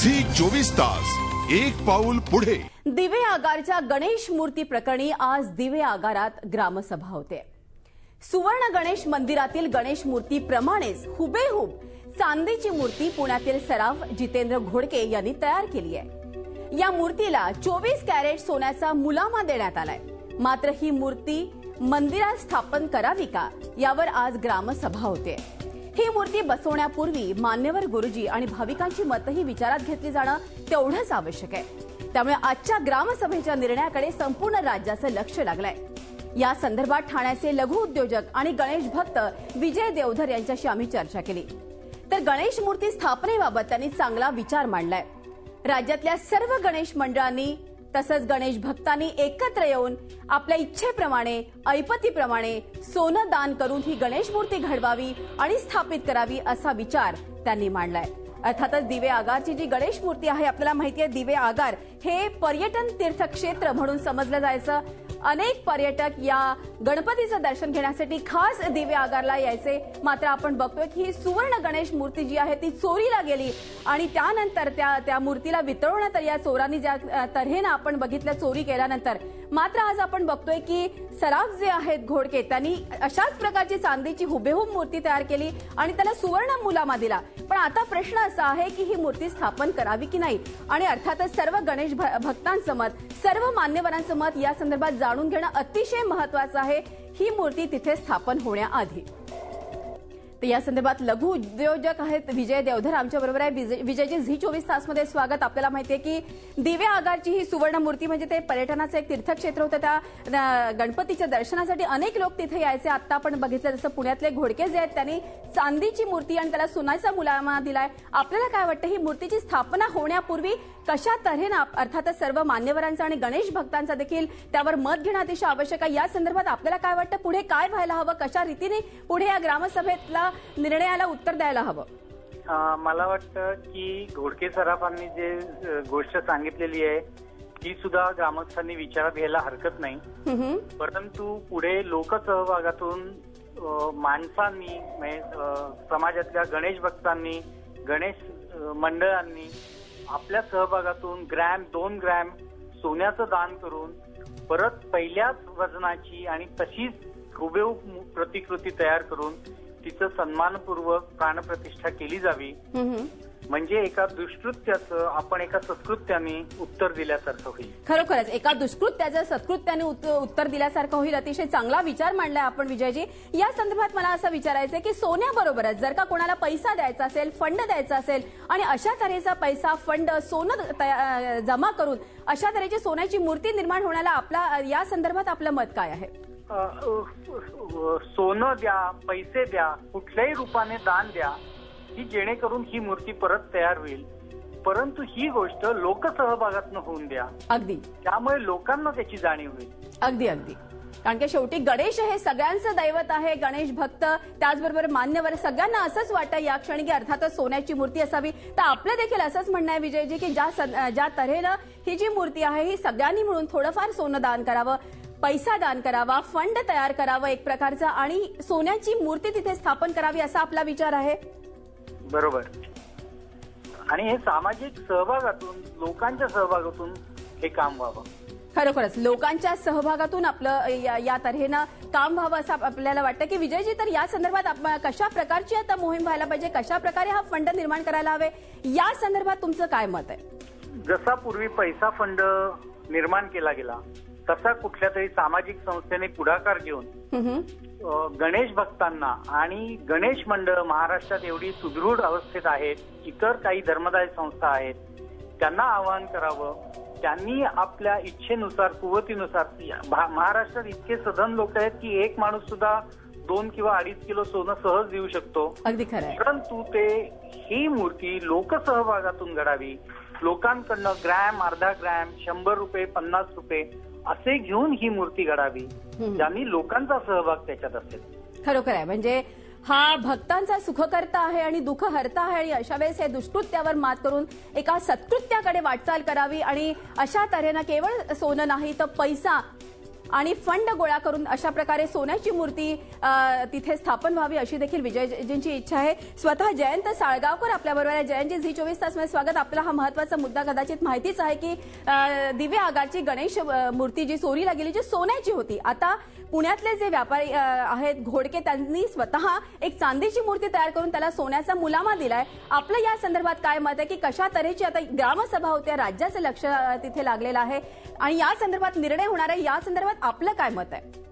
Zee 24 तास एक पाऊल पुढे। दिवे आगारच्या गणेश मूर्ती प्रकरणी आज दिवे आगारात ग्रामसभा होते। सुवर्ण गणेश मंदिरातील गणेश मूर्ती प्रमाणेच हुबेहूब चांदीची मूर्ती पुण्यातील सराफ जितेंद्र घोडके यांनी तयार केली आहे। या मूर्तीला 24 कॅरेट सोन्याचा मुलामा देण्यात आलाय। मात्र ही मूर्ती मंदिरात स्थापन करावी का यावर आज ग्रामसभा होते। ही मूर्ती बसवण्यापूर्वी मान्यवर गुरुजी आणि भाविकांची मतही विचारात घेतली जाणं तेवढंच आवश्यक आहे। त्यामुळे आजच्या ग्रामसभेच्या निर्णयाकडे संपूर्ण राज्याचं लक्ष लागलंय। या संदर्भात ठाण्याचे लघु उद्योजक आणि गणेश भक्त विजय देवधर यांच्याशी आम्ही चर्चा केली। तर गणेश मूर्ती स्थापनेबाबत त्यांनी चांगला विचार मांडलाय। राज्यातल्या सर्व गणेश मंडळांनी तसंच गणेश भक्तांनी एकत्र येऊन आपल्या इच्छेप्रमाणे ऐपतीप्रमाणे सोनं दान करून ही गणेश मूर्ती घडवावी आणि स्थापित करावी असा विचार त्यांनी मांडलाय। अर्थातच दिवे आगारची जी गणेश मूर्ती आहे, आपल्याला माहिती आहे दिवे आगार हे पर्यटन तीर्थक्षेत्र म्हणून समजलं जायचं। अनेक पर्यटक या गणपतीचं दर्शन घेण्यासाठी खास दिवे आगारला यायचे। मात्र आपण बघतोय की ही सुवर्ण गणेश मूर्ती जी आहे ती चोरीला गेली आणि त्यानंतर त्या मूर्तीला वितळवण्यात या चोरांनी ज्या तऱ्हेनं आपण बघितलं चोरी केल्यानंतर मात्र आज आपण बघतोय की सराफ जे आहेत घोडके त्यांनी अशाच प्रकारची चांदीची हुबेहूब मूर्ती तयार केली आणि त्याला सुवर्ण मुलामा दिला। पण आता प्रश्न असा आहे की ही मूर्ती स्थापन करावी की नाही आणि अर्थातच सर्व गणेश भक्तांचं मत, सर्व मान्यवरांचं मत या संदर्भात जाणून घेणं अतिशय महत्त्वाचं आहे ही मूर्ती तिथे स्थापन होण्याआधी। तर या संदर्भात लघु उद्योजक आहेत विजय देवधर आमच्या बरोबर आहे। विजयजी, झी 24 तासमध्ये स्वागत। आपल्याला माहिती आहे की दिवे आगारची ही सुवर्ण मूर्ती म्हणजे ते पर्यटनाचं एक तीर्थक्षेत्र होतं। त्या गणपतीच्या दर्शनासाठी अनेक लोक तिथे यायचे। आता आपण बघितलं जसं पुण्यातले घोडके जे आहेत त्यांनी चांदीची मूर्ती आणि त्याला सोन्याचा मुलामा दिलाय। आपल्याला काय वाटतं ही मूर्तीची स्थापना होण्यापूर्वी कशा तऱ्हेनं अर्थातच सर्व मान्यवरांचा आणि गणेश भक्तांचा देखील त्यावर मत घेणं अतिशय आवश्यक आहे। या संदर्भात आपल्याला काय वाटतं पुढे काय व्हायला हवं, कशा रीतीने पुढे या ग्रामसभेतला निर्णयाला उत्तर द्यायला हवं? मला वाटतं की घोडके सराफांनी जे गोष्ट सांगितलेली आहे ती सुद्धा ग्रामस्थांनी विचारात घ्यायला हरकत नाही। परंतु पुढे लोकसहभागातून माणसांनी समाजातल्या गणेश भक्तांनी गणेश मंडळांनी आपल्या सहभागातून ग्रॅम 2 ग्रॅम सोन्याचं दान करून परत पहिल्याच वजनाची आणि तशीच हुबेहूब प्रतिकृती तयार करून तिचं सन्मानपूर्वक प्राणप्रतिष्ठा केली जावी। म्हणजे एका दुष्कृत्याचं आपण एका सत्कृत्याने उत्तर दिल्यासारखं होईल। खरोखरच एका दुष्कृत्याचं सत्कृत्याने उत्तर दिल्यासारखं होईल। अतिशय चांगला विचार मांडलाय आपण विजयजी। या संदर्भात मला असं विचारायचंय की सोन्याबरोबरच जर का कोणाला पैसा द्यायचा असेल, फंड द्यायचा असेल आणि अशा तऱ्हेचा पैसा फंड सोनं जमा करून अशा तऱ्हेची सोन्याची मूर्ती निर्माण होण्याला आपला या संदर्भात आपलं मत काय आहे? सोनं द्या, पैसे द्या, कुठल्याही रूपाने दान द्या की जेणेकरून ही मूर्ती परत तयार होईल। परंतु ही गोष्ट लोकसहभागातून होऊन द्या। अगदी, त्यामुळे लोकांना त्याची जाणीव होईल। अगदी अगदी, कारण की शेवटी गणेश हे सगळ्यांचं दैवत आहे। गणेश भक्त त्याचबरोबर मान्यवर सगळ्यांना असंच वाटतं या क्षणी की अर्थातच सोन्याची मूर्ती असावी। तर आपलं देखील असंच म्हणणं आहे विजयजी की ज्या तऱ्हेनं ही जी मूर्ती आहे ही सगळ्यांनी मिळून थोडंफार सोनं दान करावं, पैसा दान करावा, फंड तयार करावं एक प्रकारचा आणि सोन्याची मूर्ती तिथे स्थापन करावी असा आपला विचार आहे। बरोबर, आणि हे सामाजिक सहभागातून लोकांच्या सहभागातून हे काम व्हावं। खरोखरच लोकांच्या सहभागातून आपलं या तऱ्हेनं काम व्हावं असं आपल्याला वाटतं की विजयजी, तर या संदर्भात कशा प्रकारची आता मोहीम व्हायला पाहिजे, कशा प्रकारे हा फंड निर्माण करायला हवे या संदर्भात तुमचं काय मत आहे? जसा पूर्वी पैसा फंड निर्माण केला गेला तसा कुठल्या तरी सामाजिक संस्थेने पुढाकार घेऊन गणेश भक्तांना आणि गणेश मंडळ महाराष्ट्रात एवढी सुदृढ अवस्थेत आहेत, इतर काही धर्मदाय संस्था आहेत, त्यांना आवाहन करावं। त्यांनी आपल्या इच्छेनुसार कुवतीनुसार महाराष्ट्रात इतके सधन लोक आहेत की एक माणूस सुद्धा 2 किंवा 2.5 किलो सोनं सहज देऊ शकतो। अगदी खरं। परंतु ही मूर्ती लोकसहभागातून घडावी। लोकांकडनं ग्रॅम, अर्धा ग्रॅम, 100 रुपये, 50 रुपये असे घेऊन ही मूर्ती घडावी ज्यांनी लोकांचा सहभाग त्याच्यात असेल। खरोखर आहे, म्हणजे हा भक्तांचा सुखकर्ता आहे आणि दुःख हरता आहे आणि अशा वेळेस हे दुष्कृत्यावर मात करून एका सत्कृत्याकडे वाटचाल करावी आणि अशा तऱ्हेनं केवळ सोनं नाही तर पैसा आणि फंड गोळा करून अशा प्रकारे सोन्याची मूर्ती तिथे स्थापन व्हावी अशी देखील विजयजींची इच्छा आहे. स्वतः जयंत साळगावकर आपल्याबरोबर आहे. जयंतजी, झी 24 तासमध्ये स्वागत. आपल्याला हा महत्त्वाचा मुद्दा कदाचित माहितीच आहे की दिवे आगारची गणेश मूर्ती जी चोरीला गेली, जी सोन्याची होती, आता पुण्यातले जे व्यापारी आहेत घोडके, त्यांनी स्वतः एक चांदीची मूर्ती तयार करून त्याला सोन्याचा मुलामा दिलाय. आपलं या संदर्भात काय मत आहे की कशा तऱ्हेची आता ग्रामसभा होत्या, राज्याचं लक्ष तिथे लागलेलं आहे आणि या संदर्भात निर्णय होणार आहे, या संदर्भात आपलं काय मत आहे?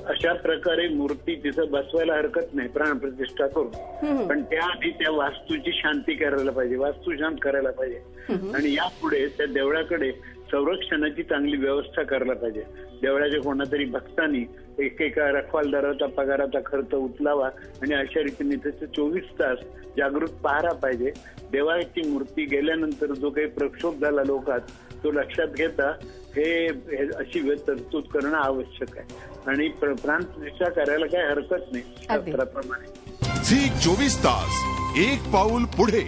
अशा प्रकारे मूर्ती तिथं बसवायला हरकत नाही प्राणप्रतिष्ठा करून, पण त्याआधी त्या वास्तूची शांती करायला पाहिजे, वास्तू शांत करायला पाहिजे आणि यापुढे त्या देवळाकडे संरक्षणाची चांगली व्यवस्था करायला पाहिजे. देवळाच्या कोणातरी भक्तांनी एकेका रखवालदाराचा पगाराचा खर्च उचलावा आणि अशा रीतीने त्याचे 24 तास जागृत पाहायला पाहिजे. देवाची मूर्ती गेल्यानंतर जो काही प्रक्षोभ झाला लोकात तो लक्षात घेता हे अशी तरतूद करणं आवश्यक आहे आणि प्राणप्रतिष्ठा करायला काही हरकत नाही शास्त्राप्रमाणे. झी 24 तास, एक पाऊल पुढे.